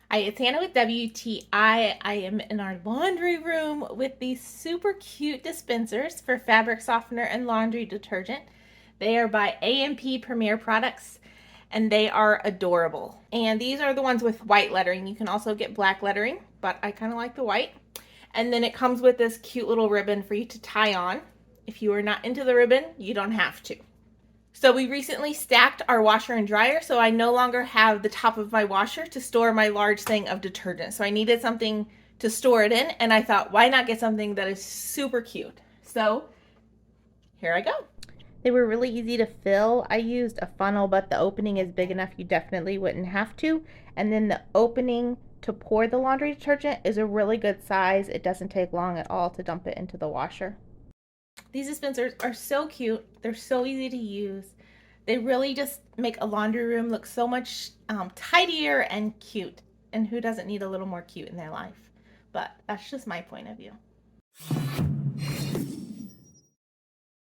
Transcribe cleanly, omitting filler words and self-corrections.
Hi, it's Hannah with WTI. I am in our laundry room with these super cute dispensers for fabric softener and laundry detergent. They are by A&P Premier Products and they are adorable. And these are the ones with white lettering. You can also get black lettering, but I kind of like the white. And then it comes with this cute little ribbon for you to tie on. If you are not into the ribbon, you don't have to. So we recently stacked our washer and dryer, so I no longer have the top of my washer to store my large thing of detergent. So I needed something to store it in, and I thought, why not get something that is super cute? So here I go. They were really easy to fill. I used a funnel, but the opening is big enough you definitely wouldn't have to. And then the opening to pour the laundry detergent is a really good size. It doesn't take long at all to dump it into the washer. These dispensers are so cute. They're so easy to use. They really just make a laundry room look so much tidier and cute. And who doesn't need a little more cute in their life? But that's just my point of view.